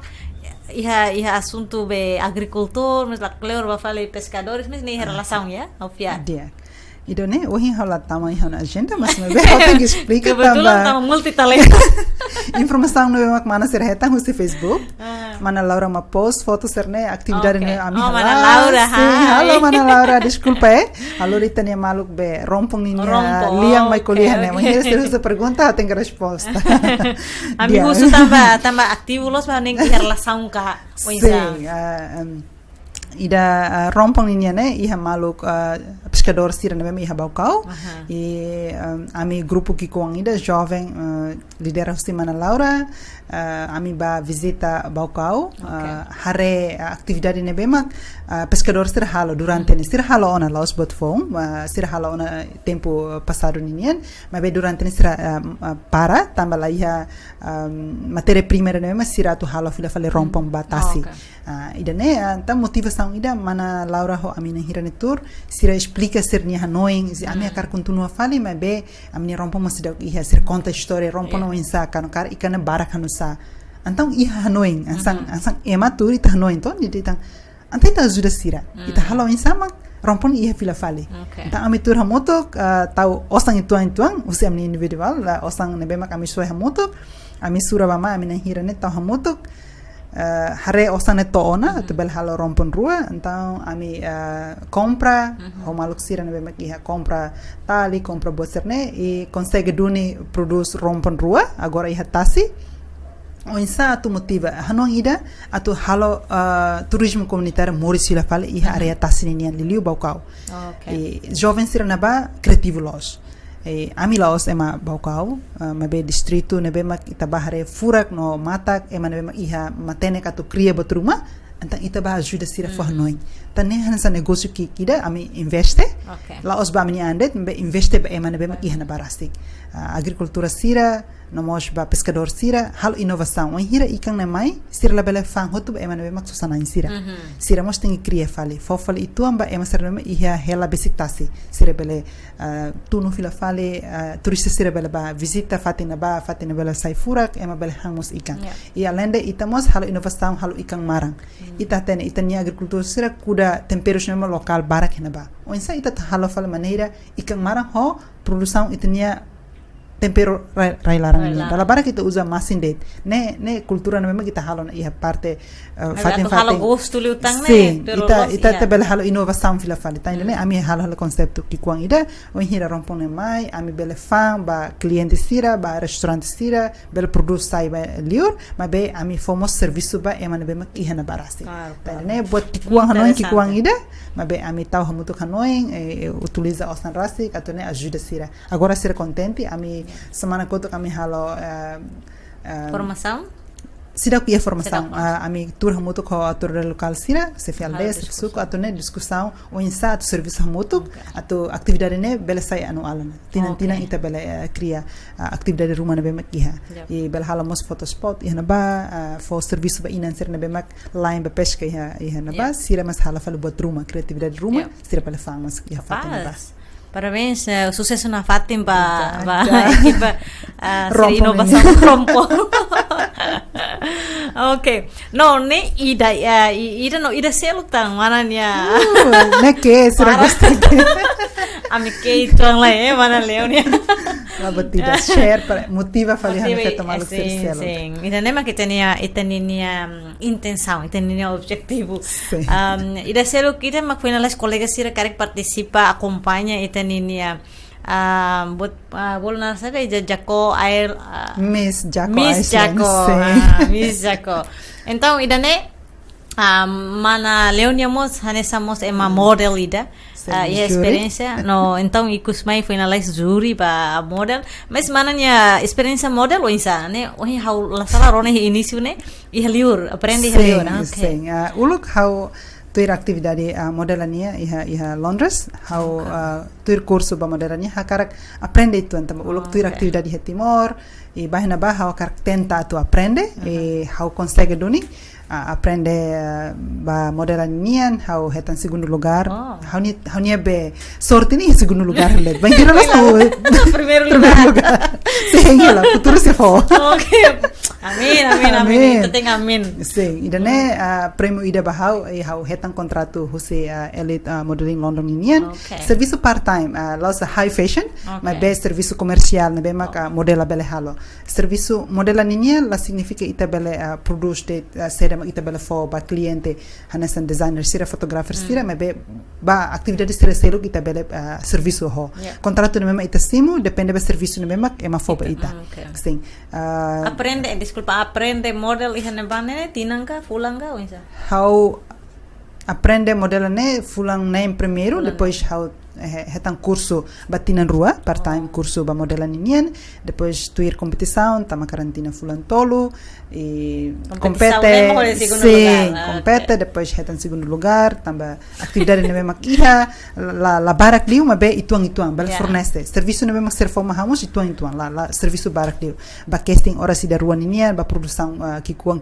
iha assunto be agricultor mas la cleor ba fale pescadores mas nem relação ya ofia dia Idone, hoje rola tamanho na agenda, mas me bem, tem que explicar Kebetulan tahu multitalenta. Informação no meu mana ser reta no Facebook. Mana Laura ma post foto serne atividade no ami. Oh, mana Laura, sim, halo mana Laura, desculpa Halo Rita ne maluk be rompong ninya liang mai kuliah ne. Mas se pergunta tem resposta. Ami khusus tambah aktif los baning relação ka. Sim, ida rompong ninya ne iha maluk pescador sira ne iha baukau e ami grupo kikuang ida jovem lidera hosti mana Laura ami ba visita baukau hare atividade ne bemak pescador sira halo durante ne sira halo ona laos botfong sira halo ona tempo passado ninien ma be durante ne sira para tambah la iha materia prima ne bemak sira tu halo fila fale rompong batasi ida ne ta motivação ida mana Laura ho amina hirane tur sira explica ser ni hanoing si ami akar continua fali ma be amni rompong masida iha sir conta história rompong no insa kan kar ikana barak hanusa antang iha hanoing ansang ema tur ita hanoing to di tang antai ta ajuda sira ita halo insa mak rompong iha fila fali ta ami tur hamoto tau osang ituang usi amni individual la osang nebe mak ami suai hamoto ami sura bama amina hirane tau hamoto hare osane toona tu bel halo rompon rua então ami compra o maluk sira nebe makiha compra tali compra bocerne e consegue duni produz rompon rua agora iha tasi o insa atu motiva hanon ida atu halo turismo comunitário morisila fale iha area tasi nian liliu baukau e jovem sira naba criativo los ami laos ema baukau mabe distrito nebe mak itabahare furak no matak ema nebe mak iha matene katu kria botruma antang itaba ajuda sira fo hanoi tane hansa negócio ki kida ami investe laos ba mini andet be investe ba ema nebe mak iha na barastik agricultura sira no mos ba pescador sira hal inovação o hira ikang na mai sira la bele fang hotu ba ema nebe mak susana sira sira mos tingi kria fali fo fali itu amba ema sira nebe iha hela basic tasi sira bele tunu fila fale turista sira bela ba visita fatina bela sai furak ema bela hangmos ikan e além de itamos halo inovação halo ikan marang ita ten itania agricultura sira kuda temperos nema lokal barak hena ba o insa ita halo fala maneira ikan marang ho produção itania tempero railarang dala bara kita usa masin det ne kultura memang kita halo na iha parte fatin halo gosto li utang ne ita tabel halo inovação fila fali ta ne ami halo konsepto ki kuang ida o hira rompon ne mai ami bele fan ba cliente sira ba restaurant sira bele produce sai ba liur ma be ami fomos serviço ba emane be mak iha na barasi ta ne buat ki kuang hanoin ki kuang ida ma be ami tau hamuto hanoin utiliza osan rasi atone ajuda sira agora sira contente ami semana koto kami halo formação sira ku formação ami tur hamuto ko tur lokal sira se fialde se suko atone discussão o insa serviço hamuto ato atividade ne bela sai anual tina ita bela cria atividade rumah ne bemak iha e bela hala mos photo spot iha na ba for serviço ba inan ser ne bemak line ba pesca iha na ba sira mas hala falo buat rumah criatividade rumah sira bela famas iha fatin ba. Parabéns, sucesso na Fatim para a equipa de inovação Rompong. Ok, no ne ida selutang mana nia. Ne ke será bastante. Ami ke tuang le mana leonia. La batida share para motiva fali han feito mal ser selo. Sim, ida nema que tinha intenção, tinha objetivo. Ida selo kita mak final as colegas sira karek participa, acompanha ninia bolna saga Jaco air Miss Jaco então idane mana leoniamos hanesamos ema model ida e experiência no então ikusmai finalize juri ba model mas mananya experiência model o insa ne o how la sala rone início ne e liur aprende liur okay uluk how tuir aktividade modelania iha Londres how tuir curso ba modelania hakarak aprende itu antam uluk tuir aktividade ha Timor e bahina ba how tenta tu aprende e how consegue doni aprende ba modela nian how hetan segundo lugar how ni be sorte ni segundo lugar le bem tira lá primeiro lugar sim ela futuro se for okay amin itu tem amin sim ida ne prêmio ida ba how hetan contrato Jose Elite Modeling London nian serviço part time lots high fashion mas be serviço comercial ne be mak modela bele halo serviço modela nian la significa ita bele produce de ita bela fo ba cliente hanesan designer sira photographer sira mas be ba atividade sira selo ita bela serviço ho contrato mesmo ita simu depende ba serviço mesmo é ma fo ba ita sim aprende model ihane bane tinangka fulanga ou isso how aprende modela ne fulang nem primeiro depois how hetan curso batinan rua part time curso ba modela ninian depois tuir competição tama karantina fulan tolo e compete compete depois hetan segundo lugar tamba atividade ne memak iha la barak liu mabe ituang bel fornece serviço ne memak ser forma hamos ituang la serviço barak liu ba casting ora si da rua ninian ba produção kikuang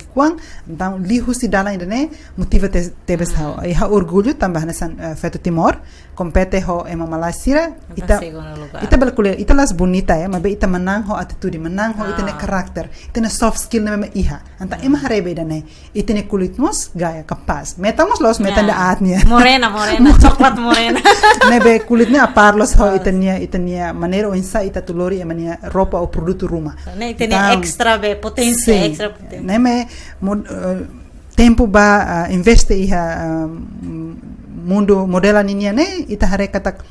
então lihu si dala indane motiva tebes hau e ha orgulho tamba hanesan feto Timor compete ho ema Malaysia ita balkule ita las bonita mabe ita menang ho attitude menang ho ita ne karakter ita ne soft skill ne iha anta ema harebe dane ita ne kulit mos gaya kapaz metamos los metanda atnia morena coklat morena nebe kulitnya aparlos ho ita nia manera o insa ita tulori emania roupa o produto rumah ne ita ne extra be potência extra potência neme tempo ba investe iha mundo modela ninia ne ita hare katak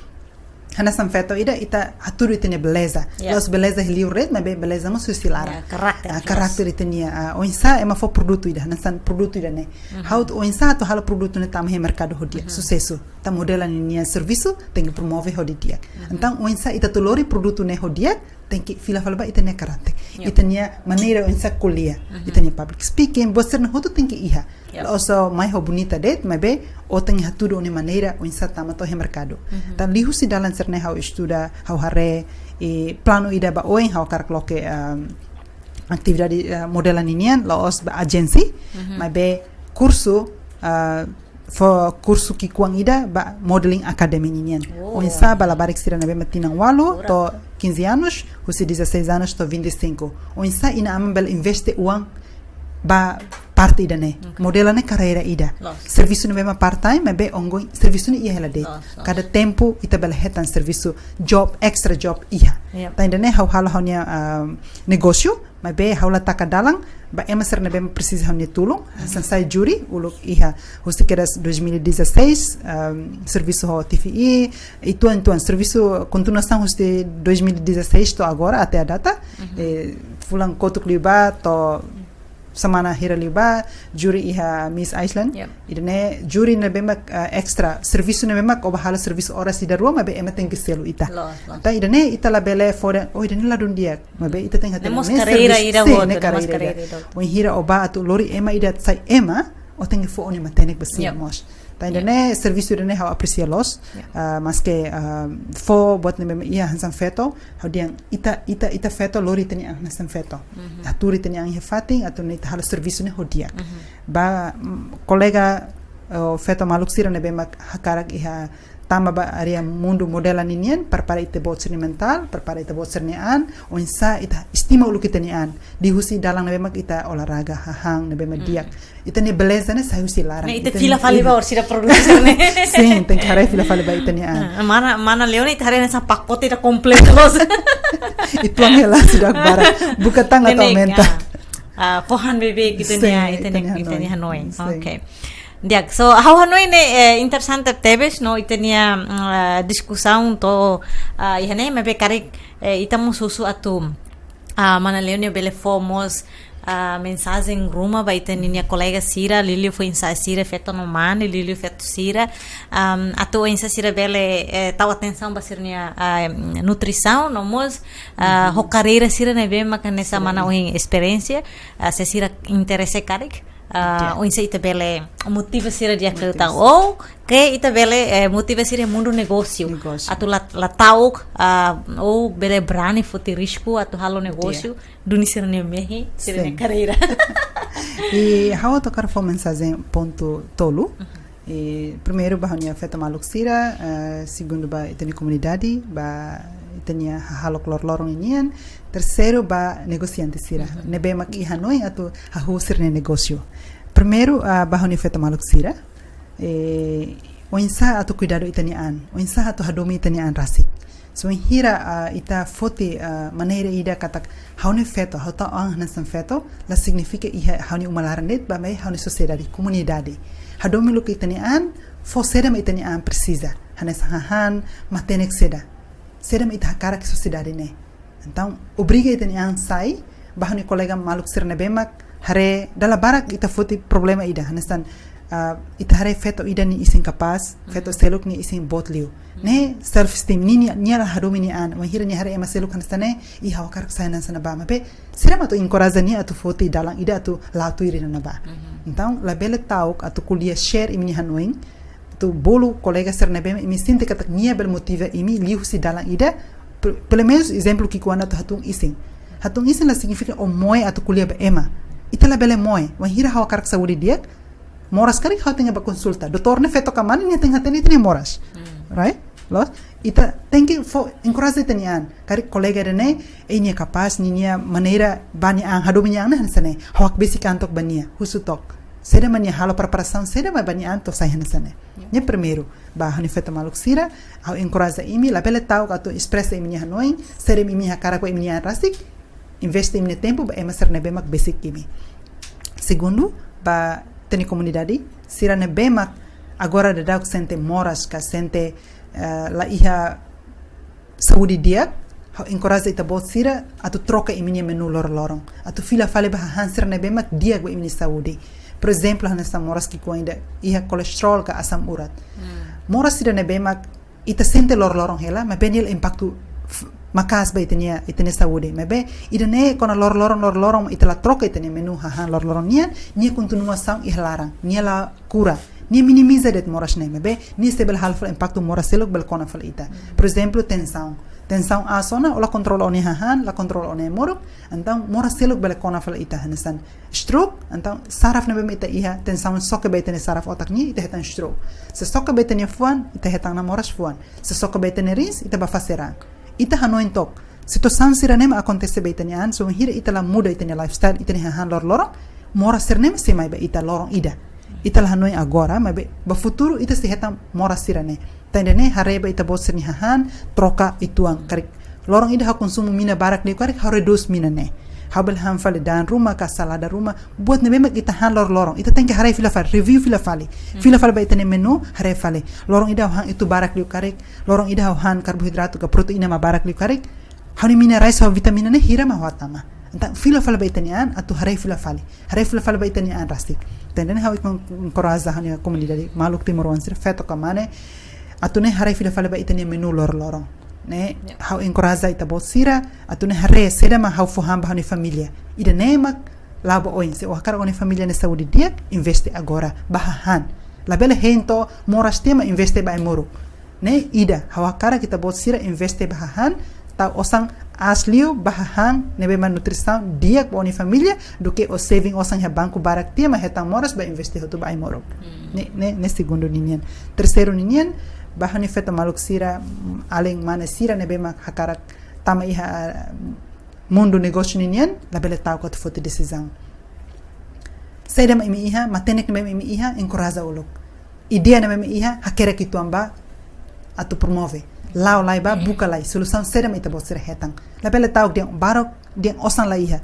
hanasan feto ita aturu itene beleza los beleza liu red mas beleza mo susilara karakter itenia o insa ema fo produto ida hanasan produto ida ne how o insa to halo produto ne tam he mercado hodia sucesso ta modela ninia serviço tem que promover hodia então o insa ita tolori produto ne hodia tem que fila falba itene karakter itenia maneira o insa kulia itenia public speaking boser no hoto tem que iha also mai ho bonita det mabe o tem haturo ne maneira o insa tama to he mercado tan lihu si dalan serne how estuda how hare e plano ida ba oen how karkloke atividade modela ninian la os ba agency mabe curso for curso ki kuang ida ba modeling academy ninian o insa bala barik sira na be matinang walo to 15 anos ou 16 anos to 25 o insa ina ambel investe uang ba parte ida ne modela ne carreira ida serviço no mesmo part time mas be ongoing serviço ni ia de cada tempo ita bela hetan serviço job extra job ia tá ainda ne halo hanya negócio mas be halo taka dalang ba emasar ne be precisa hanya tulong sansai juri uluk ia hoste keras 2016 serviço ho TVI ituan serviço continuação hoste 2016 to agora até a data fulang kotuk liba to semana hira liba juri iha Miss Iceland idane juri ne bemak extra serviço ne bemak obahala serviço ora si darua mabe ematen ke selo ita ta idane ita la bele fora idane la dundia mabe ita tenga ne carreira ira o hira oba atu lori ema ida sai ema o tenga fo oni matenek besi mos ta idane serviço idane how aprecia los mas que fo bot ne be ia hansan feto how diang ita feto lori teni ang hansan feto aturi teni ang hefating atau ne hal serviço ne hodia ba kolega feto maluk sira ne be mak hakarak iha tama ba area mundo modela ninian para ite bot mental para ite bot sernean o insa ita estima ulu kita nian di husi dalang ne mak ita olahraga hahang ne be diak ita ne beleza ne sa husi larang ita fila fali ba or sira producer ne sim tem cara fila fali ba ita nian mana leone ita hare nessa pacote ita completo los itu angela sudah bara buka tang atau menta pohan bebe gitu nia ita ne Hanoi okay. Diak, so how Hanoi ne interessante tebes no itenia discussão to ihane me bekarik itamos susu atu mana leone bele fomos mensagem ruma vai ter minha colega Sira Lili foi ensaiar Sira feito no mano Lili feito Sira atu ensaiar Sira bele tal atenção para ser minha nutrição no mos ho carreira Sira ne bem mas nessa mana experiência se Sira interesse karik o insa ita bele motiva sira dia kereta ou que ita bele motiva sira mundo negócio atu la tauk ou bele brani foti risco atu halo negócio duni sira ne mehi sira ne carreira e how tocar for mensagem ponto tolo primeiro bahanya feta maluk sira segundo ba itani comunidade ba itania halo lorong inian terceiro ba negociante sira nebe mak i hanoi atu hahu sirne negócio primeiro bahoni feta maluk sira o insa atu cuidado itanian o insa atu hadomi itanian rasik so hira ita foti maneira ida katak hauni feto hauta ang nasan feto la significa iha hauni umalarandet ba mai hauni sociedade comunidade hadomi lu itanian fo sedam itanian precisa hanes hahan matenek sedam ita hakara ki sociedade ne então obriga itanian sai bahani colega maluk sirne bemak hare dala barak ita foti problema ida hanesan ita hare feto ida ni isin capaz feto seluk ni isin botliu ne self esteem ni la hadomi ni an wa hira ni hare ema seluk hanestane i hawakar sayana sana ba mabe sirama to encourage ni atu foti dalang ida atu la tu iri na ba então la bele tauk atu kulia share imni hanoing tu bolu colega sirne bem imi sinte katak nia bel motiva imi liu si dalang ida pelo menos exemplo que quando tu hatung isin la significa o moe atu kulia be ema itala bele moe wa hira hawakar saudi dia moras kari hau tenga ba konsulta doktor ne feto kaman ni tenga teni moras right los ita thinking for encourage tenian kari colega ne ini capaz ni maneira bani ang hadu bani ang hansane hawak basic antok bania husutok seda mania halo preparação seda ba bani antok sai hansane ne primeiro ba hani feto maluk sira hau encourage imi la bele tau ka to expressa imi hanoin serem imi hakara ko imi rasik investe imi tempo ba emasar ne bemak basic imi segundo ba teni comunidade sira ne bemak agora de dauk sente moras ka sente la iha saudi dia ha encourage ita bot sira atu troca imini menu lorong atu fila fale ba hansir ne bemak dia go imini saudi por exemplo hanesa moras ki koinda iha colesterol ka asam urat moras sira ne bemak ita sente lorong hela ma benil impactu makas ba itenia saudi mebe idane kona lorong ita la troca itenia menu ha lorong nia continua sang ihlarang nia la cura ni minimiza det moras ne mebe ni sebel halful impacto moras selok bel kona fal ita por exemplo tensão a zona ola control oni hahan la control oni morok então moras selok bel kona fal ita hanesan stroke então saraf ne ita iha tensão soke betene saraf otak ni ita hetan stroke se soke betene fuan ita hetan na moras fuan se soke betene ris ita ba faserang ita hanoin tok situação siranem acontece betene an so hira ita la muda ita ni lifestyle ita ni hahan lorong moras siranem se mai ba ita lorong ida ita la hanoi agora mas ba futuro ita se hetam mora sirane tendene hareba ita bosni hahan troca ituang karik lorong ida ha konsumo mina barak de karik ha reduce mina ne habel han fale dan rumah ka salada rumah buat ne bemak ita han lorong ita tengke harai fila fale review fila fale ba ita ne menu harai fale lorong ida han itu barak de karik lorong ida han karbohidrat ka proteina ma barak de karik hani mina rice ha vitamina ne hira ma watama entah fila fale ba ita ne an atu harai fila fale ba ita ne an rastik tenden hau ikon encourage hanya comunidade maluk timor wansir feto kamane atune harai fila fala ba itani menu lorong ne hau encourage ita bosira atune hare seda ma hau foham ba hani familia ida nemak labo oin se wakar oni familia ne saudi dia investe agora bahan la bele hento moras tema investe ba moro ne ida hawakara kita bosira investe bahan ta osang asliu bahan nebe man nutrição dia com a família do que o saving osang ha banco barak tia ma hetang moras ba investi hotu ba moro ne segundo ninyan terceiro ninyan bahani feta maluk sira aleng mana sira nebe ma hakarak tama iha mundo negócio ninyan la bele tau ko foto decisão saida ma imi iha matenek nebe imi iha encourage olok idea nebe imi iha hakere kitu amba atu promove lau lai ba buka lai solução serem ita bosira hetang la bele tau dia barok dia osang la iha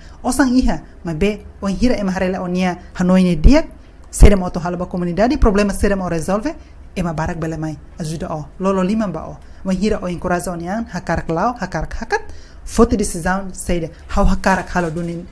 ma be o hira ema harela onia hanoi ne dia serem auto halba comunidade problema serem o resolve ema barak bele mai ajuda o lolo lima ba o hira o encourage onia hakarak lau hakarak hakat foto decisão seida how hakarak halo dunin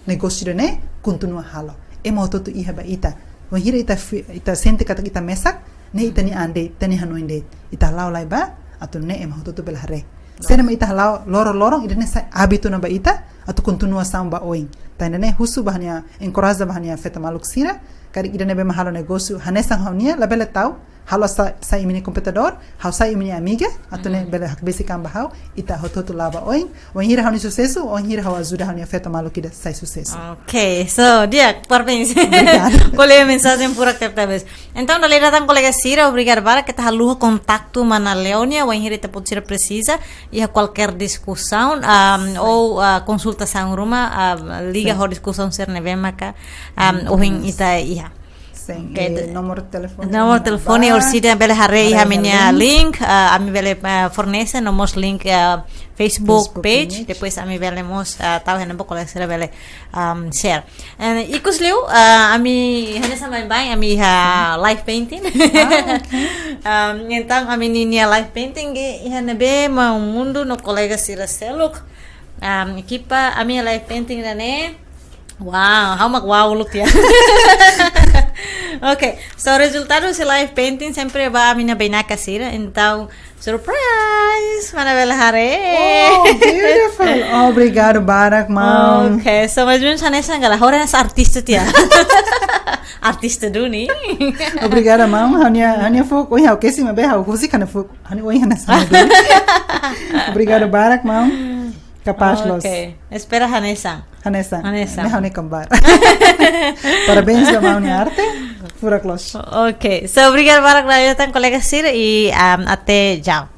negócio ne continua halo ema auto tu iha ba ita hira ita sente kata kita mesak ne ita ni ande tani hanoi ne ita lau lai ba atau ne em hoto bel hare sena ita halau lorong ida ne sai habitu na ba ita atau continuação ba oin. Tá entendendo? Husu bahania encoraja bahania feta maluk sira, kari ida nebe mahalo negócio, hanesang haunia, labele tau, halo sa imini computador, hau sa imini amiga, atau ne bele hak basican bahau, ita hototo lava oin, hira hauni sucesso, hira hau ajuda haunia feta maluk ida sai sucesso. Ok, so dia, parabéns. Colei a mensagem por acceptáveis. Então, na lei da colega Cira, obrigado para que tá luha contato mana Leonia, hira te pode ser precisa e a qualquer discussão ou consultação ruma, liga a discussão ser nevema ou ita iha. Sim, nomor telefone. Nomor telefone or sida bele harei minha link, ami bele fornece nomos link Facebook page, depois ami bele mos tahu hena bokola sira bele share. And ikus liu ami hanya sama bang ami live painting. Então ami ninia live painting ge hena be mau mundo no colega sira seluk. Equipa ami live painting dane. Wow, how wow look ya. Ok, so resultado se live painting sempre va a minha beinaca sira, então surprise, mana bela hare. Oh, beautiful. Obrigado Barak, mom. Ok, so mas menos nessa gala, hora nessa artista tia. Artista duni. Obrigada mom, hanya fuk, oi hau kesi mabe hau kusi kana fuk, hanya oi nessa. Obrigado Barak, mom. Capaz los. Ok, espera Hanesa. Hanesa. Me haune kembar. Parabéns a Mauni Arte. Pura close. Ok, so obrigado para a colega Sir e até já.